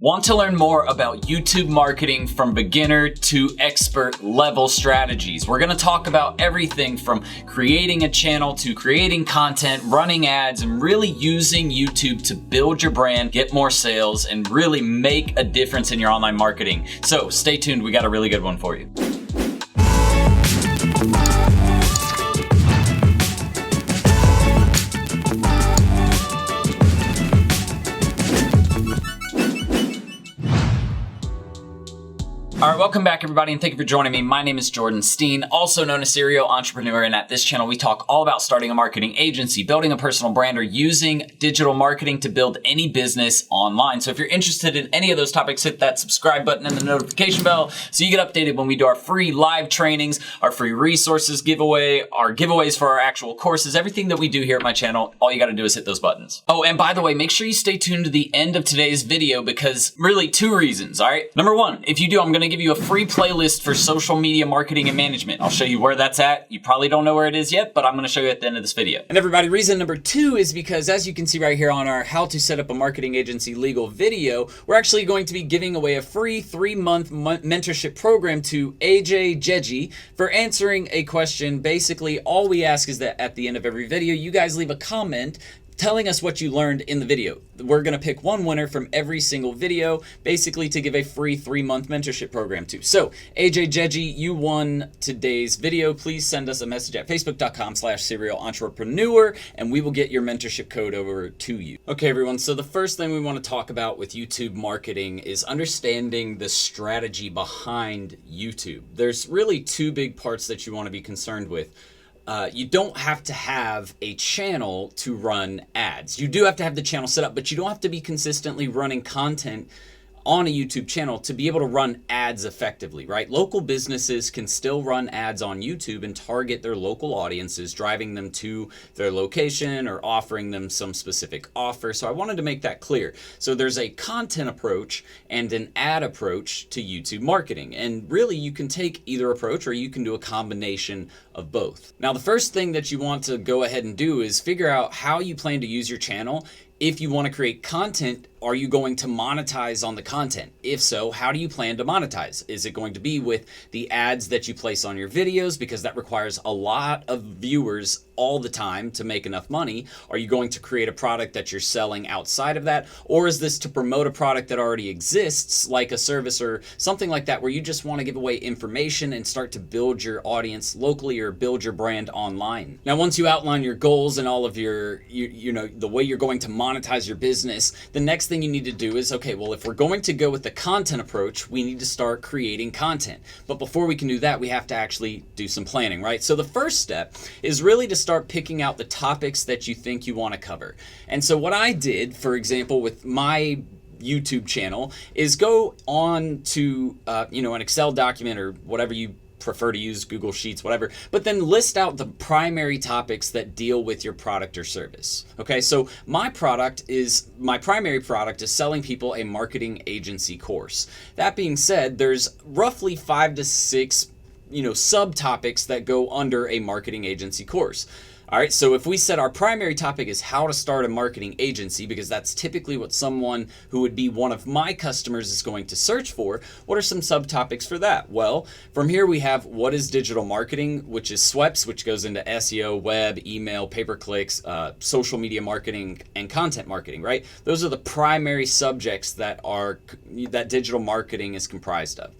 Want to learn more about YouTube marketing from beginner to expert level strategies? We're going to talk about everything from creating a channel to creating content, running ads, and really using YouTube to build your brand, get more sales, and really make a difference in your online marketing. So stay tuned, we got a really good one for you. All right, welcome back everybody, and thank you for joining me. My name is Jordan Steen, also known as Serial Entrepreneur, and at this channel we talk all about starting a marketing agency, building a personal brand, or using digital marketing to build any business online. So if you're interested in any of those topics, hit that subscribe button and the notification bell so you get updated when we do our free live trainings, our free resources giveaway, our giveaways for our actual courses, everything that we do here at my channel. All you got to do is hit those buttons. Oh, and by the way, make sure you stay tuned to the end of today's video because really two reasons, all right? Number one, if you do, I'm going to give you a free playlist for social media marketing and management. I'll show you where that's at. You probably don't know where it is yet, but I'm going to show you at the end of this video. And everybody, reason number two is because as you can see right here on our how to set up a marketing agency legal video, we're actually going to be giving away a free 3-month mentorship program to AJ Jeji for answering a question. Basically, all we ask is that at the end of every video, you guys leave a comment telling us what you learned in the video. We're going to pick one winner from every single video, basically to give a free 3-month mentorship program to. So, AJ Jeji, you won today's video. Please send us a message at facebook.com/serialentrepreneur, and we will get your mentorship code over to you. Okay, everyone, so the first thing we want to talk about with YouTube marketing is understanding the strategy behind YouTube. There's really two big parts that you want to be concerned with. You don't have to have a channel to run ads. You do have to have the channel set up, but you don't have to be consistently running content on a YouTube channel to be able to run ads effectively, right? Local businesses can still run ads on YouTube and target their local audiences, driving them to their location or offering them some specific offer. So I wanted to make that clear. So there's a content approach and an ad approach to YouTube marketing. And really you can take either approach or you can do a combination of both. Now, the first thing that you want to go ahead and do is figure out how you plan to use your channel. If you want to create content, are you going to monetize on the content? If so, how do you plan to monetize? Is it going to be with the ads that you place on your videos, because that requires a lot of viewers all the time to make enough money? Are you going to create a product that you're selling outside of that? Or is this to promote a product that already exists, like a service or something like that, where you just want to give away information and start to build your audience locally or build your brand online? Now, once you outline your goals and all of your, the way you're going to monetize your business, the next thing you need to do is, okay, well, if we're going to go with the content approach, we need to start creating content. But before we can do that, we have to actually do some planning, right? So the first step is really to start picking out the topics that you think you want to cover. And so what I did, for example, with my YouTube channel is go on to, an Excel document or whatever you prefer to use, Google Sheets, whatever, but then list out the primary topics that deal with your product or service. Okay, so my primary product is selling people a marketing agency course. That being said, there's roughly 5 to 6, subtopics that go under a marketing agency course. All right, so if we said our primary topic is how to start a marketing agency, because that's typically what someone who would be one of my customers is going to search for, what are some subtopics for that? Well, from here we have what is digital marketing, which is SWEPS, which goes into SEO, web, email, pay-per-clicks, social media marketing, and content marketing, right? Those are the primary subjects that digital marketing is comprised of.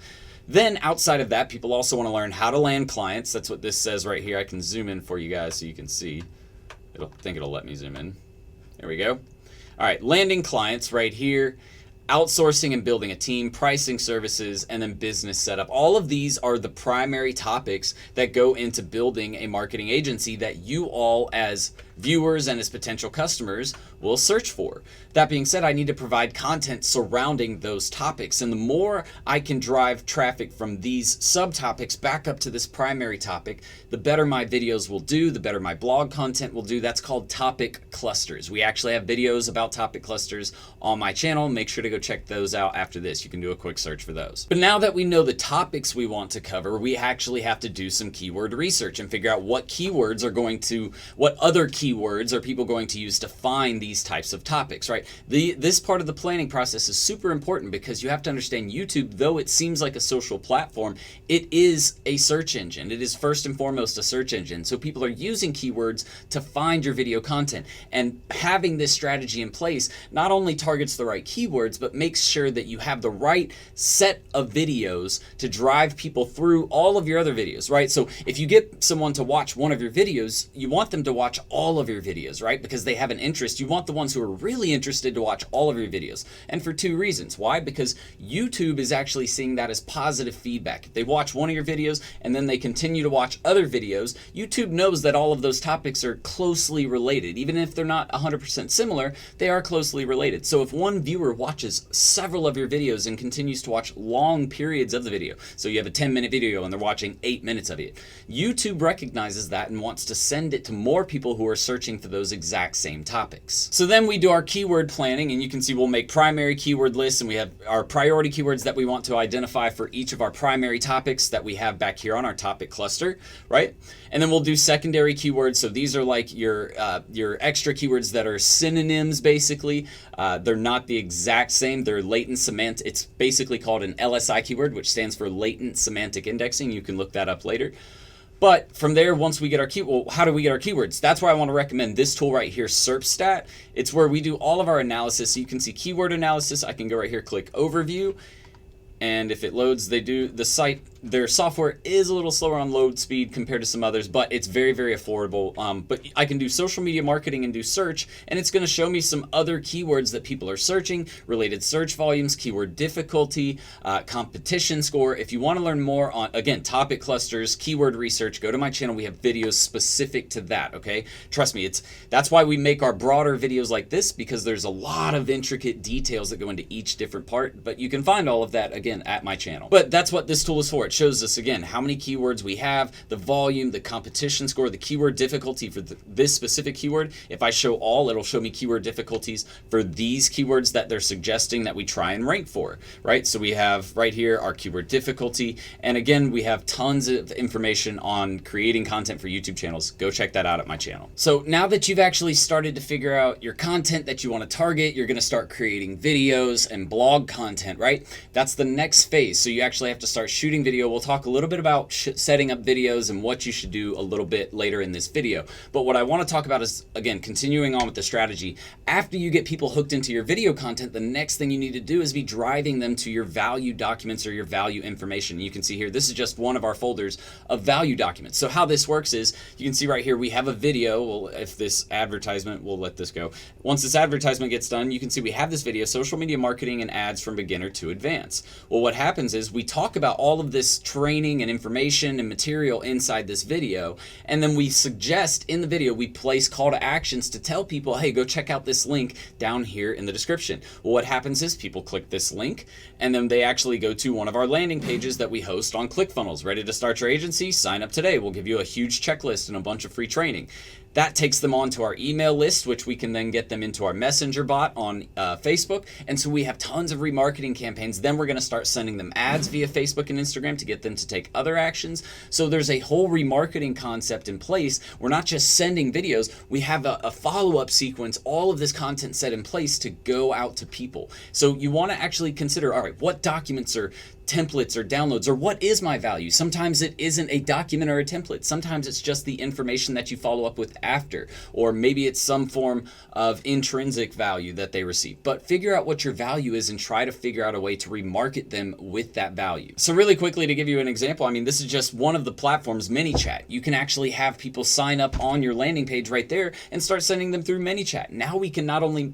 Then outside of that, people also want to learn how to land clients. That's what this says right here. I can zoom in for you guys so you can see. I think it'll let me zoom in. There we go. All right, landing clients right here. Outsourcing and building a team, pricing services, and then business setup. All of these are the primary topics that go into building a marketing agency that you all as viewers and as potential customers will search for. That being said, I need to provide content surrounding those topics. And the more I can drive traffic from these subtopics back up to this primary topic, the better my videos will do, the better my blog content will do. That's called topic clusters. We actually have videos about topic clusters on my channel. Make sure to go check those out after this. You can do a quick search for those. But now that we know the topics we want to cover, we actually have to do some keyword research and figure out what other keywords keywords are people going to use to find these types of topics, right? This part of the planning process is super important because you have to understand YouTube, though it seems like a social platform, it is a search engine. It is first and foremost a search engine. So people are using keywords to find your video content, and having this strategy in place not only targets the right keywords, but makes sure that you have the right set of videos to drive people through all of your other videos, right? So if you get someone to watch one of your videos, you want them to watch all of your videos, right? Because they have an interest. You want the ones who are really interested to watch all of your videos. And for two reasons. Why? Because YouTube is actually seeing that as positive feedback. If they watch one of your videos and then they continue to watch other videos, YouTube knows that all of those topics are closely related. Even if they're not 100% similar, they are closely related. So if one viewer watches several of your videos and continues to watch long periods of the video, so you have a 10-minute video and they're watching 8 minutes of it, YouTube recognizes that and wants to send it to more people who are searching for those exact same topics. So then we do our keyword planning, and you can see we'll make primary keyword lists, and we have our priority keywords that we want to identify for each of our primary topics that we have back here on our topic cluster, right? And then we'll do secondary keywords. So these are like your extra keywords that are synonyms, basically. They're not the exact same. They're latent semantic. It's basically called an LSI keyword, which stands for latent semantic indexing. You can look that up later. But from there, once we get our how do we get our keywords? That's why I want to recommend this tool right here, SERPstat. It's where we do all of our analysis. So you can see keyword analysis. I can go right here, click overview. And if it loads, their software is a little slower on load speed compared to some others, but it's very, very affordable. But I can do social media marketing and do search, and it's going to show me some other keywords that people are searching, related search volumes, keyword difficulty, competition score. If you want to learn more on, again, topic clusters, keyword research, go to my channel. We have videos specific to that, okay? Trust me, that's why we make our broader videos like this, because there's a lot of intricate details that go into each different part, but you can find all of that, again, at my channel. But that's what this tool is for. It shows us, again, how many keywords we have, the volume, the competition score, the keyword difficulty for this specific keyword. If I show all, it'll show me keyword difficulties for these keywords that they're suggesting that we try and rank for, right? So we have right here our keyword difficulty. And again, we have tons of information on creating content for YouTube channels. Go check that out at my channel. So now that you've actually started to figure out your content that you want to target, you're going to start creating videos and blog content, right? That's the next phase. So you actually have to start shooting video. We'll talk a little bit about setting up videos and what you should do a little bit later in this video. But what I want to talk about is, again, continuing on with the strategy. After you get people hooked into your video content, the next thing you need to do is be driving them to your value documents or your value information. You can see here, this is just one of our folders of value documents. So how this works is, you can see right here, we have a video. Well, if this advertisement, we'll let this go. Once this advertisement gets done, you can see we have this video, social media marketing and ads from beginner to advanced. Well, what happens is we talk about all of this training and information and material inside this video, and then we suggest in the video, we place call to actions to tell people, hey, go check out this link down here in the description. Well, what happens is people click this link, and then they actually go to one of our landing pages that we host on ClickFunnels. Ready to start your agency? Sign up today. We'll give you a huge checklist and a bunch of free training. That takes them onto our email list, which we can then get them into our messenger bot on Facebook. And so we have tons of remarketing campaigns. Then we're going to start sending them ads via Facebook and Instagram to get them to take other actions. So there's a whole remarketing concept in place. We're not just sending videos. We have a follow-up sequence, all of this content set in place to go out to people. So you want to actually consider, all right, what documents or templates or downloads, or what is my value? Sometimes it isn't a document or a template. Sometimes it's just the information that you follow up with after, or maybe it's some form of intrinsic value that they receive. But figure out what your value is and try to figure out a way to remarket them with that value. So really quickly, to give you an example, I mean, this is just one of the platforms, ManyChat. You can actually have people sign up on your landing page right there and start sending them through ManyChat. Now we can not only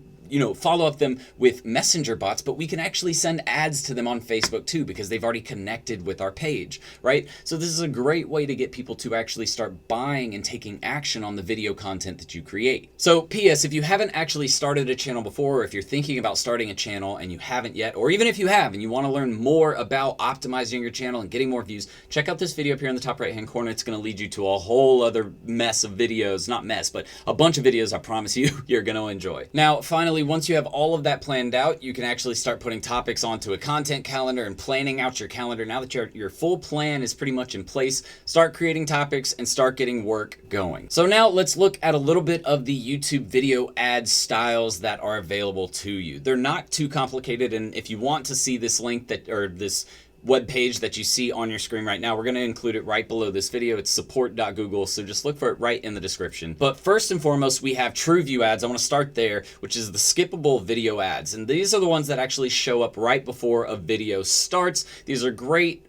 follow up them with messenger bots, but we can actually send ads to them on Facebook too, because they've already connected with our page, right? So this is a great way to get people to actually start buying and taking action on the video content that you create. So PS, if you haven't actually started a channel before, or if you're thinking about starting a channel and you haven't yet, or even if you have and you want to learn more about optimizing your channel and getting more views, check out this video up here in the top right hand corner. It's going to lead you to a whole other mess of videos, not mess, but a bunch of videos I promise you you're going to enjoy. Now, finally, finally, once you have all of that planned out, you can actually start putting topics onto a content calendar and planning out your calendar. Now that your full plan is pretty much in place, start creating topics and start getting work going. So now let's look at a little bit of the YouTube video ad styles that are available to you. They're not too complicated, and if you want to see this link or this web page that you see on your screen right now, we're going to include it right below this video. It's support.google, so just look for it right in the description. But first and foremost, we have true view ads. I want to start there, which is the skippable video ads. And these are the ones that actually show up right before a video starts. These are great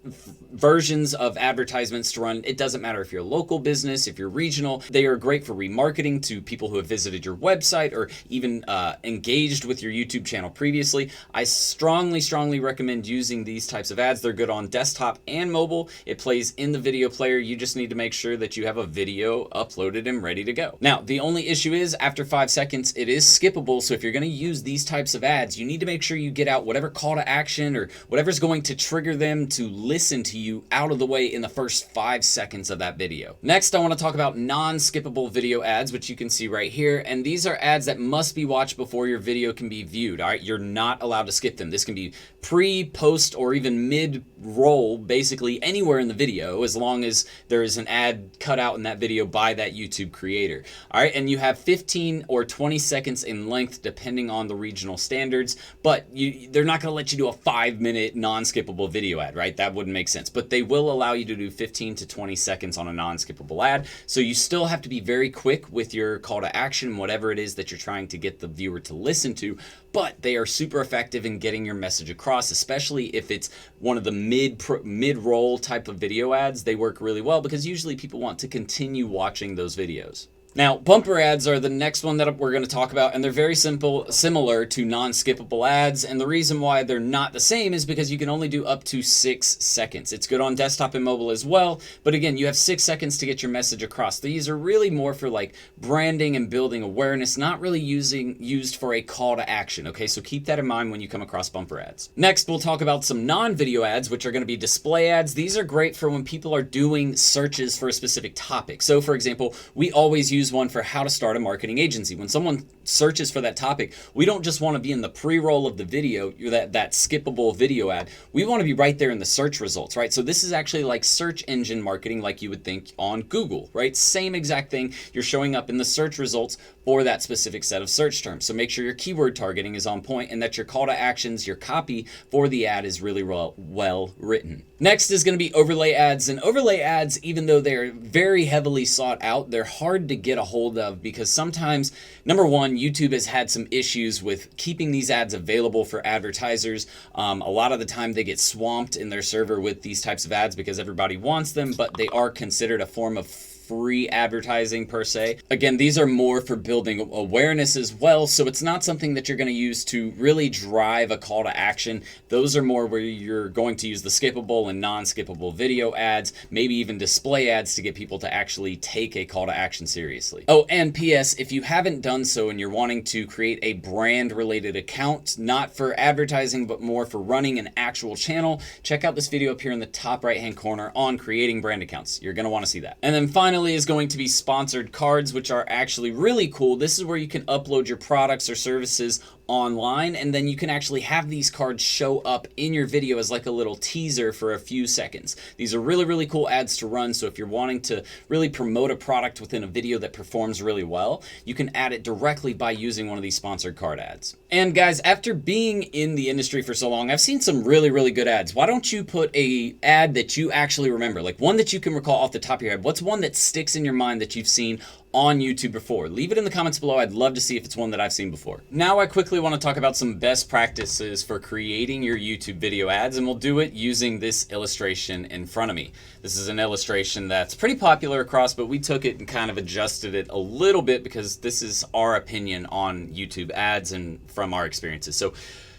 versions of advertisements to run. It doesn't matter if you're a local business, if you're regional. They are great for remarketing to people who have visited your website or even engaged with your YouTube channel previously. I strongly recommend using these types of ads. They're good on desktop and mobile. It plays in the video player. You just need to make sure that you have a video uploaded and ready to go. Now, the only issue is after 5 seconds, it is skippable. So if you're going to use these types of ads, you need to make sure you get out whatever call to action or whatever's going to trigger them to listen to you out of the way in the first 5 seconds of that video. Next, I want to talk about non-skippable video ads, which you can see right here. And these are ads that must be watched before your video can be viewed. All right, you're not allowed to skip them. This can be pre, post, or even mid-roll, basically anywhere in the video, as long as there is an ad cut out in that video by that YouTube creator. All right, and you have 15 or 20 seconds in length, depending on the regional standards, but they're not gonna let you do a 5-minute non-skippable video ad, right? That wouldn't make sense, but they will allow you to do 15 to 20 seconds on a non-skippable ad. So you still have to be very quick with your call to action, whatever it is that you're trying to get the viewer to listen to, but they are super effective in getting your message across, especially if it's one of the mid-roll type of video ads. They work really well because usually people want to continue watching those videos. Now, bumper ads are the next one that we're going to talk about, and they're very similar to non-skippable ads, and the reason why they're not the same is because you can only do up to 6 seconds. It's good on desktop and mobile as well, but again, you have 6 seconds to get your message across. These are really more for like branding and building awareness, not really used for a call to action, okay? So keep that in mind when you come across bumper ads. Next, we'll talk about some non-video ads, which are going to be display ads. These are great for when people are doing searches for a specific topic. So for example, we always use one for how to start a marketing agency. When someone searches for that topic, we don't just want to be in the pre-roll of the video, that skippable video ad. We want to be right there in the search results, right? So this is actually like search engine marketing, like you would think on Google, right? Same exact thing. You're showing up in the search results for that specific set of search terms. So make sure your keyword targeting is on point and that your call to actions, your copy for the ad is really well written. Next is going to be overlay ads. And overlay ads, even though they're very heavily sought out, they're hard to get a hold of because sometimes, number one, YouTube has had some issues with keeping these ads available for advertisers. A lot of the time they get swamped in their server with these types of ads because everybody wants them, but they are considered a form of free advertising per se. Again, these are more for building awareness as well, so it's not something that you're going to use to really drive a call to action. Those are more where you're going to use the skippable and non-skippable video ads, maybe even display ads to get people to actually take a call to action seriously. Oh, and PS, if you haven't done so and you're wanting to create a brand related account, not for advertising, but more for running an actual channel, check out this video up here in the top right hand corner on creating brand accounts. You're going to want to see that. And then finally is going to be sponsored cards, which are actually really cool. This is where you can upload your products or services online, and then you can actually have these cards show up in your video as like a little teaser for a few seconds. These are really cool ads to run, so if you're wanting to really promote a product within a video that performs really well, you can add it directly by using one of these sponsored card ads. And guys, after being in the industry for so long, I've seen some really good ads. Why don't you put a ad that you actually remember, like one that you can recall off the top of your head? What's one that sticks in your mind that you've seen on YouTube before? Leave it in the comments below. I'd love to see if it's one that I've seen before. Now I quickly want to talk about some best practices for creating your YouTube video ads, and we'll do it using this illustration in front of me. This is an illustration that's pretty popular across, but we took it and kind of adjusted it a little bit because this is our opinion on YouTube ads and from our experiences. So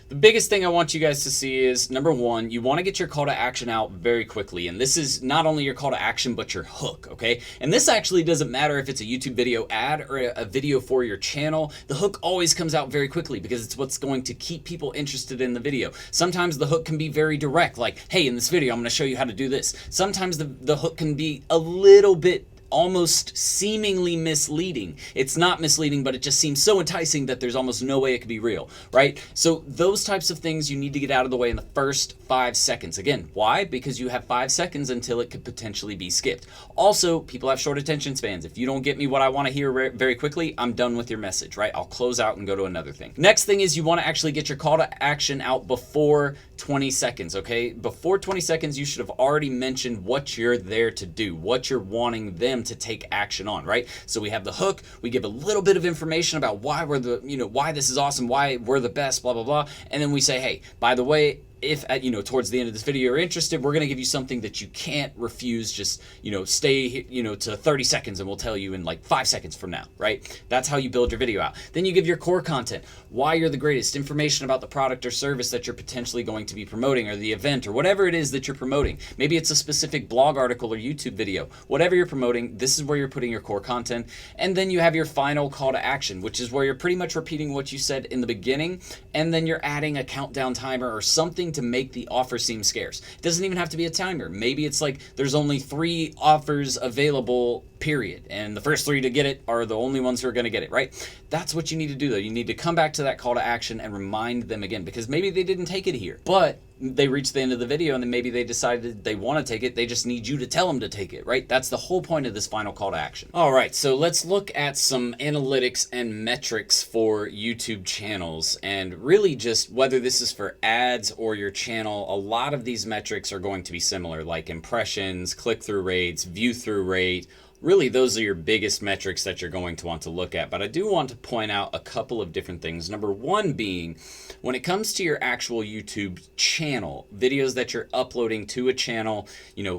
the biggest thing I want you guys to see is, number one, you want to get your call to action out very quickly. And this is not only your call to action, but your hook, okay? And this actually doesn't matter if it's a YouTube video ad or a video for your channel. The hook always comes out very quickly because it's what's going to keep people interested in the video. Sometimes the hook can be very direct, like, hey, in this video, I'm going to show you how to do this. Sometimes the hook can be a little bit almost seemingly misleading. It's not misleading, but it just seems so enticing that there's almost no way it could be real, right? So those types of things you need to get out of the way in the first 5 seconds. Again, why? Because you have 5 seconds until it could potentially be skipped. Also, people have short attention spans. If you don't get me what I want to hear very quickly, I'm done with your message, right? I'll close out and go to another thing. Next thing is you want to actually get your call to action out before 20 seconds, okay? Before 20 seconds, you should have already mentioned what you're there to do, what you're wanting them to take action on, right? So we have the hook, we give a little bit of information about why we're why this is awesome, why we're the best, blah, blah, blah. And then we say, hey, by the way, if towards the end of this video you're interested, we're going to give you something that you can't refuse. Just stay to 30 seconds and we'll tell you in like 5 seconds from now, right? That's how you build your video out. Then you give your core content, why you're the greatest, information about the product or service that you're potentially going to be promoting, or the event, or whatever it is that you're promoting. Maybe it's a specific blog article or YouTube video. Whatever you're promoting, this is where you're putting your core content. And then you have your final call to action, which is where you're pretty much repeating what you said in the beginning, and then you're adding a countdown timer or something to make the offer seem scarce. It doesn't even have to be a timer. Maybe it's like there's only 3 offers available, period, and the first 3 to get it are the only ones who are going to get it, right? That's what you need to do, though. You need to come back to that call to action and remind them again, because maybe they didn't take it here, but they reached the end of the video and then maybe they decided they want to take it. They just need you to tell them to take it, right? That's the whole point of this final call to action. All right, so let's look at some analytics and metrics for YouTube channels, and really just whether this is for ads or your channel, a lot of these metrics are going to be similar, like impressions, click-through rates, view-through rate. Really, those are your biggest metrics that you're going to want to look at. But I do want to point out a couple of different things. Number one being, when it comes to your actual YouTube channel, videos that you're uploading to a channel,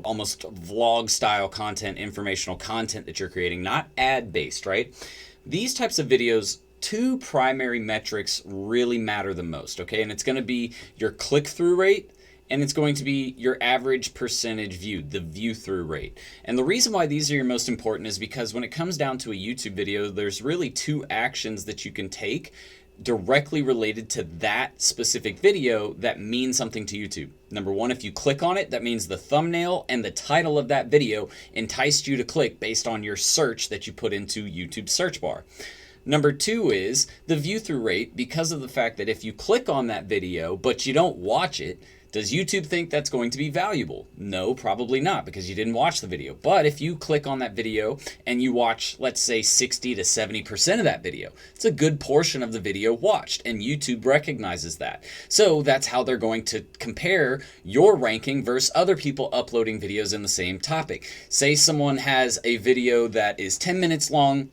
almost vlog style content, informational content that you're creating, not ad-based, right? These types of videos, 2 primary metrics really matter the most, okay? And it's going to be your click-through rate, and it's going to be your average percentage viewed, the view-through rate. And the reason why these are your most important is because when it comes down to a YouTube video, there's really 2 actions that you can take directly related to that specific video that mean something to YouTube. Number one, if you click on it, that means the thumbnail and the title of that video enticed you to click based on your search that you put into YouTube's search bar. Number 2 is the view-through rate, because of the fact that if you click on that video but you don't watch it, does YouTube think that's going to be valuable? No, probably not, because you didn't watch the video. But if you click on that video and you watch, let's say 60 to 70% of that video, it's a good portion of the video watched, and YouTube recognizes that. So that's how they're going to compare your ranking versus other people uploading videos in the same topic. Say someone has a video that is 10 minutes long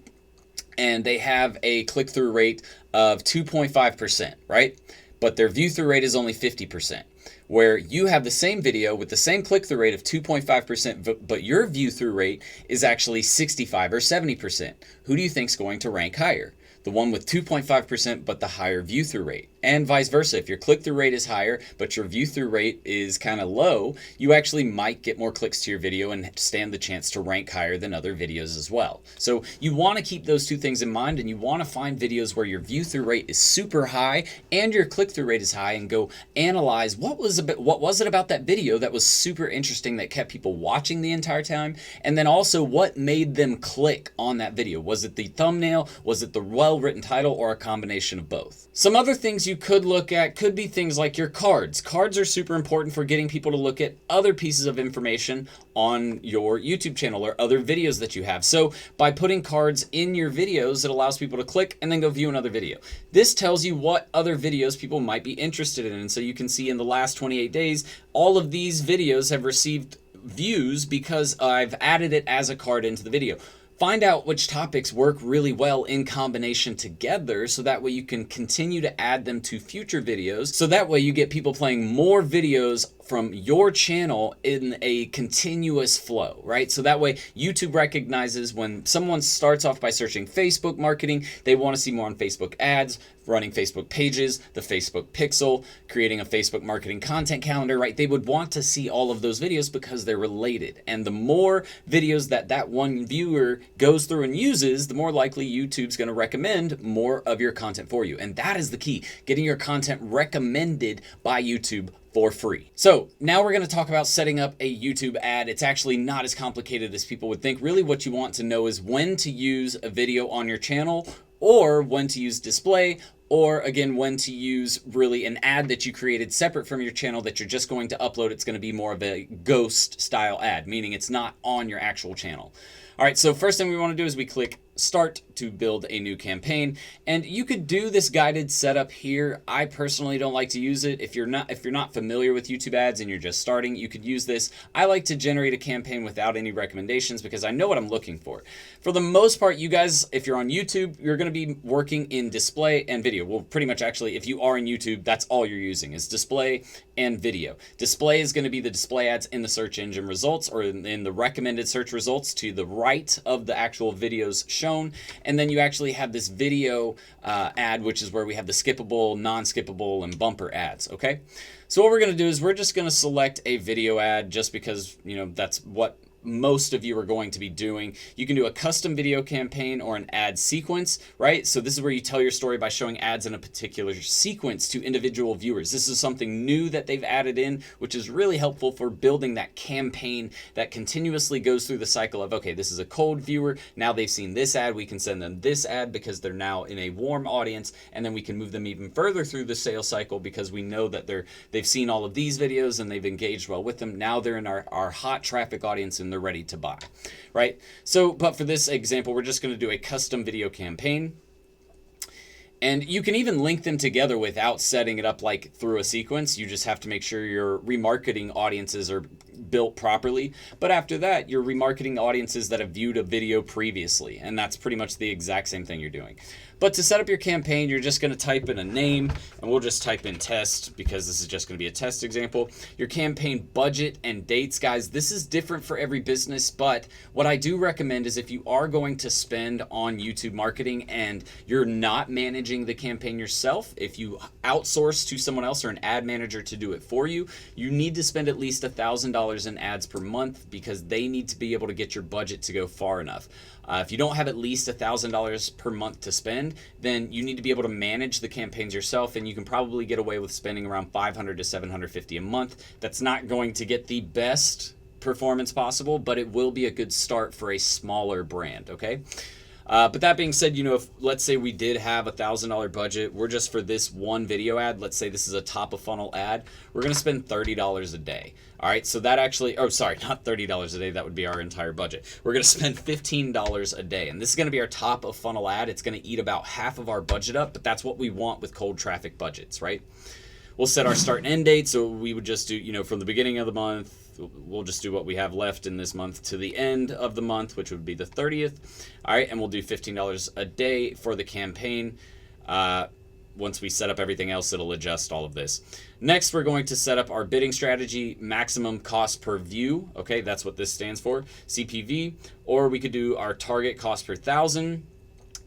and they have a click-through rate of 2.5%, right? But their view-through rate is only 50%. Where you have the same video with the same click-through rate of 2.5%, but your view-through rate is actually 65 or 70%. Who do you think is going to rank higher? The one with 2.5% but the higher view-through rate. And vice versa. If your click-through rate is higher but your view-through rate is kind of low, you actually might get more clicks to your video and stand the chance to rank higher than other videos as well. So you want to keep those 2 things in mind, and you want to find videos where your view-through rate is super high and your click-through rate is high, and go analyze what was it about that video that was super interesting that kept people watching the entire time, and then also what made them click on that video. Was it the thumbnail? Was it the well-written title, or a combination of both? Some other things you could look at could be things like your cards. Cards are super important for getting people to look at other pieces of information on your YouTube channel or other videos that you have. So by putting cards in your videos, it allows people to click and then go view another video. This tells you what other videos people might be interested in. And so you can see in the last 28 days, all of these videos have received views because I've added it as a card into the video. Find out which topics work really well in combination together, so that way you can continue to add them to future videos. So that way you get people playing more videos from your channel in a continuous flow, right? So that way YouTube recognizes when someone starts off by searching Facebook marketing, they want to see more on Facebook ads, running Facebook pages, the Facebook pixel, creating a Facebook marketing content calendar, right? They would want to see all of those videos because they're related. And the more videos that one viewer goes through and uses, the more likely YouTube's going to recommend more of your content for you. And that is the key, getting your content recommended by YouTube for free. So now we're going to talk about setting up a YouTube ad. It's actually not as complicated as people would think. Really what you want to know is when to use a video on your channel, or when to use display, or again, when to use really an ad that you created separate from your channel that you're just going to upload. It's going to be more of a ghost style ad, meaning it's not on your actual channel. All right, so first thing we want to do is we click Start to build a new campaign, and you could do this guided setup here. I personally don't like to use it. If you're not familiar with YouTube ads and you're just starting, you could use this. I like to generate a campaign without any recommendations because I know what I'm looking for. For the most part, you guys, if you're on YouTube, you're going to be working in display and video. Well, pretty much actually, if you are in YouTube, that's all you're using is display and video. Display is going to be the display ads in the search engine results, or in the recommended search results to the right of the actual videos shown. And then you actually have this video ad, which is where we have the skippable, non-skippable, and bumper ads, okay? So what we're going to do is we're just going to select a video ad just because, you know, that's what most of you are going to be doing. You can do a custom video campaign or an ad sequence, right? So this is where you tell your story by showing ads in a particular sequence to individual viewers. This is something new that they've added in, which is really helpful for building that campaign that continuously goes through the cycle of, okay, this is a cold viewer. Now they've seen this ad. We can send them this ad because they're now in a warm audience. And then we can move them even further through the sales cycle because we know that they've seen all of these videos and they've engaged well with them. Now they're in our hot traffic audience and they're ready to buy, right? So, but for this example, we're just going to do a custom video campaign. And you can even link them together without setting it up like through a sequence. You just have to make sure your remarketing audiences are built properly. But after that, you're remarketing audiences that have viewed a video previously. And that's pretty much the exact same thing you're doing. But to set up your campaign, you're just going to type in a name, and we'll just type in test because this is just going to be a test example. Your campaign budget and dates, guys, this is different for every business, but what I do recommend is if you are going to spend on YouTube marketing and you're not managing the campaign yourself, if you outsource to someone else or an ad manager to do it for you, you need to spend at least $1,000 in ads per month because they need to be able to get your budget to go far enough. If you don't have at least $1,000 per month to spend, then you need to be able to manage the campaigns yourself, and you can probably get away with spending around $500 to $750 a month. That's not going to get the best performance possible, but it will be a good start for a smaller brand, okay? But that being said, you know, if let's say we did have $1,000 budget, we're just for this one video ad, let's say this is a top of funnel ad, we're going to spend $30 a day. All right, so that actually, oh, sorry, not $30 a day, that would be our entire budget. We're going to spend $15 a day, and this is going to be our top of funnel ad. It's going to eat about half of our budget up, but that's what we want with cold traffic budgets, right? We'll set our start and end date, so we would just do, you know, from the beginning of the month, we'll just do what we have left in this month to the end of the month, which would be the 30th. All right, and we'll do $15 a day for the campaign. Once we set up everything else, it'll adjust all of this. Next, we're going to set up our bidding strategy, maximum cost per view. Okay, that's what this stands for, CPV. Or we could do our target cost per thousand.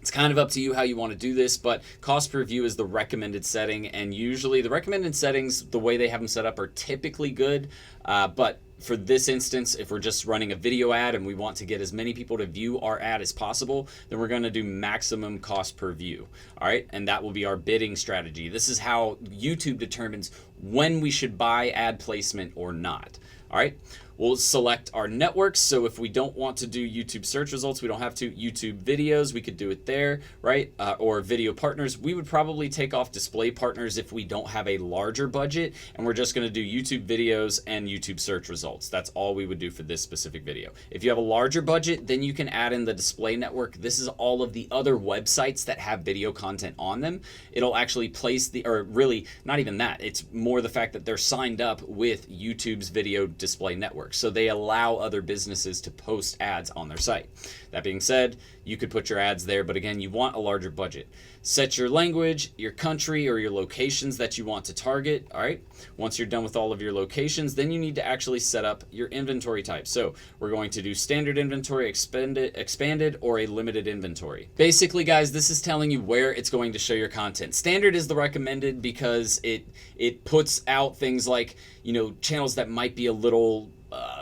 It's kind of up to you how you want to do this, but cost per view is the recommended setting, and usually the recommended settings, the way they have them set up, are typically good, but for this instance, if we're just running a video ad and we want to get as many people to view our ad as possible, then we're going to do maximum cost per view. All right, and that will be our bidding strategy. This is how YouTube determines when we should buy ad placement or not. All right, we'll select our networks. So if we don't want to do YouTube search results, we don't have to. YouTube videos, we could do it there, right? Or video partners. We would probably take off display partners if we don't have a larger budget, and we're just going to do YouTube videos and YouTube search results. That's all we would do for this specific video. If you have a larger budget, then you can add in the display network. This is all of the other websites that have video content on them. It'll actually place the, or really not even that. It's more the fact that they're signed up with YouTube's video display network. So they allow other businesses to post ads on their site. That being said, you could put your ads there, but again, you want a larger budget. Set your language, your country, or your locations that you want to target. All right. Once you're done with all of your locations, then you need to actually set up your inventory type. So we're going to do standard inventory, expanded, or a limited inventory. Basically, guys, this is telling you where it's going to show your content. Standard is the recommended because it puts out things like, you know, channels that might be a little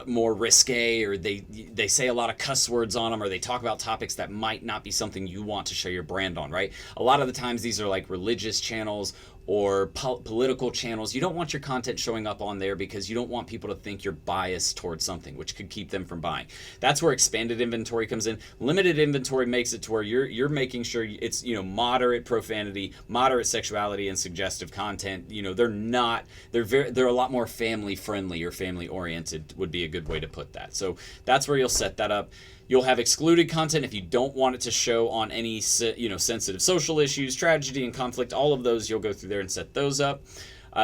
more risque, or they say a lot of cuss words on them, or they talk about topics that might not be something you want to show your brand on, right? A lot of the times these are like religious channels or political channels. You don't want your content showing up on there because you don't want people to think you're biased towards something, which could keep them from buying. That's where expanded inventory comes in. Limited inventory makes it to where you're making sure it's, you know, moderate profanity, moderate sexuality, and suggestive content. You know, they're a lot more family friendly or family oriented would be a good way to put that. So that's where you'll set that up. You'll have excluded content if you don't want it to show on any, you know, sensitive social issues, tragedy and conflict, all of those. You'll go through there and set those up.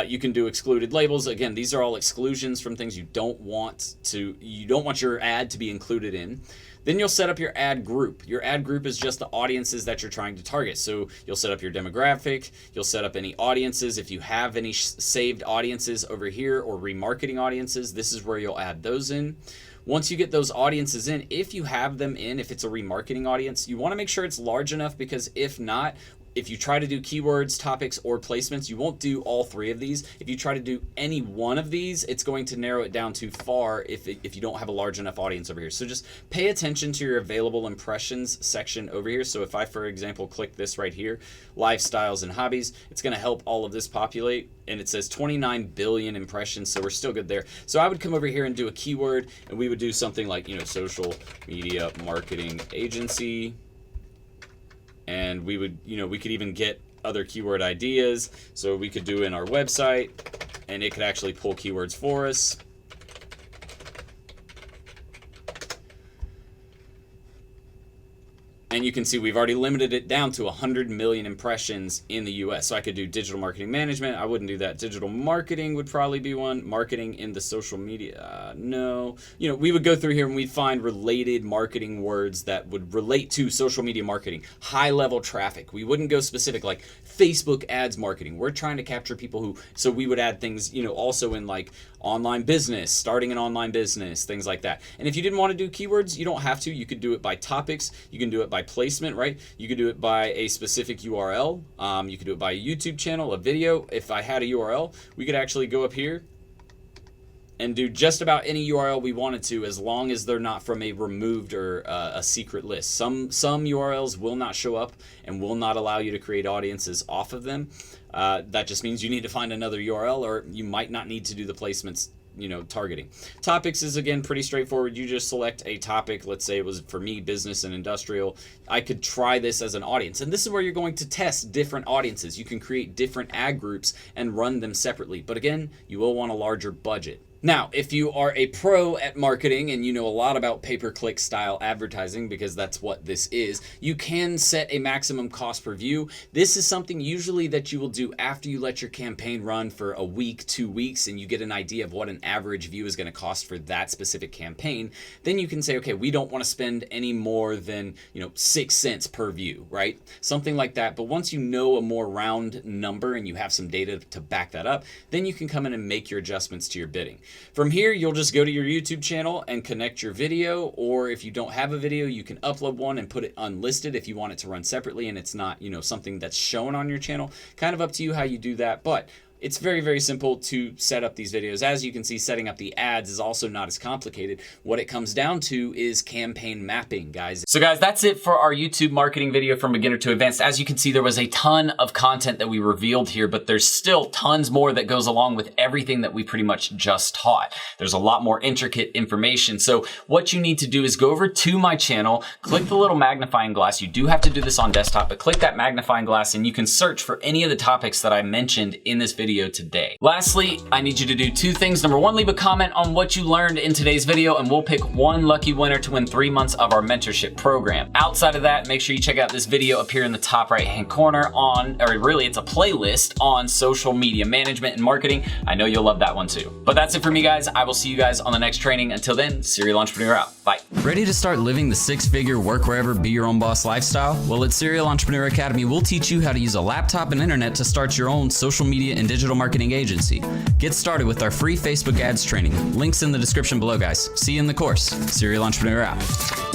You can do excluded labels. Again, these are all exclusions from things you don't want your ad to be included in. Then you'll set up your ad group. Your ad group is just the audiences that you're trying to target. So you'll set up your demographic. You'll set up any audiences. If you have any saved audiences over here or remarketing audiences, this is where you'll add those in. Once you get those audiences in, if you have them in, if it's a remarketing audience, you want to make sure it's large enough, because if not, if you try to do keywords, topics, or placements, you won't do all three of these. If you try to do any one of these, it's going to narrow it down too far if you don't have a large enough audience over here. So just pay attention to your available impressions section over here. So if I, for example, click this right here, lifestyles and hobbies, it's going to help all of this populate. And it says 29 billion impressions, so we're still good there. So I would come over here and do a keyword, and we would do something like, you know, social media marketing agency. And we would, you know, we could even get other keyword ideas. So we could do in our website, and it could actually pull keywords for us. And you can see we've already limited it down to 100 million impressions in the US. So I could do digital marketing management. I wouldn't do that. Digital marketing would probably be one. Marketing in the social media, no. You know, we would go through here and we'd find related marketing words that would relate to social media marketing, high level traffic. We wouldn't go specific like Facebook ads marketing. We're trying to capture people who, so we would add things, you know, also in like online business, starting an online business, things like that. And if you didn't want to do keywords, you don't have to. You could do it by topics. You can do it by placement, right? You could do it by a specific URL. You could do it by a YouTube channel, a video. If I had a URL, we could actually go up here and do just about any URL we wanted to, as long as they're not from a removed or a secret list. Some URLs will not show up and will not allow you to create audiences off of them. That just means you need to find another URL, or you might not need to do the placements, you know, targeting. Topics is, again, pretty straightforward. You just select a topic. Let's say it was, for me, business and industrial. I could try this as an audience, and this is where you're going to test different audiences. You can create different ad groups and run them separately, but again, you will want a larger budget. Now, if you are a pro at marketing and you know a lot about pay-per-click style advertising, because that's what this is, you can set a maximum cost per view. This is something usually that you will do after you let your campaign run for a week, 2 weeks, and you get an idea of what an average view is going to cost for that specific campaign. Then you can say, okay, we don't want to spend any more than, you know, 6 cents per view, right? Something like that. But once you know a more round number and you have some data to back that up, then you can come in and make your adjustments to your bidding. From here, you'll just go to your YouTube channel and connect your video, or if you don't have a video, you can upload one and put it unlisted if you want it to run separately and it's not, you know, something that's shown on your channel. Kind of up to you how you do that, but it's very, very simple to set up these videos. As you can see, setting up the ads is also not as complicated. What it comes down to is campaign mapping, guys. So guys, that's it for our YouTube marketing video from beginner to advanced. As you can see, there was a ton of content that we revealed here, but there's still tons more that goes along with everything that we pretty much just taught. There's a lot more intricate information. So what you need to do is go over to my channel, click the little magnifying glass. You do have to do this on desktop, but click that magnifying glass and you can search for any of the topics that I mentioned in this video today. Lastly, I need you to do 2 things. Number 1, leave a comment on what you learned in today's video, and we'll pick one lucky winner to win 3 months of our mentorship program. Outside of that, make sure you check out this video up here in the top right-hand corner on, or really it's a playlist on social media management and marketing. I know you'll love that one too. But that's it for me, guys. I will see you guys on the next training. Until then, Serial Entrepreneur out. Bye. Ready to start living the 6-figure work wherever, be your own boss lifestyle? Well, at Serial Entrepreneur Academy, we'll teach you how to use a laptop and internet to start your own social media and digital marketing agency. Get started with our free Facebook ads training. Links in the description below, guys. See you in the course. Serial Entrepreneur out.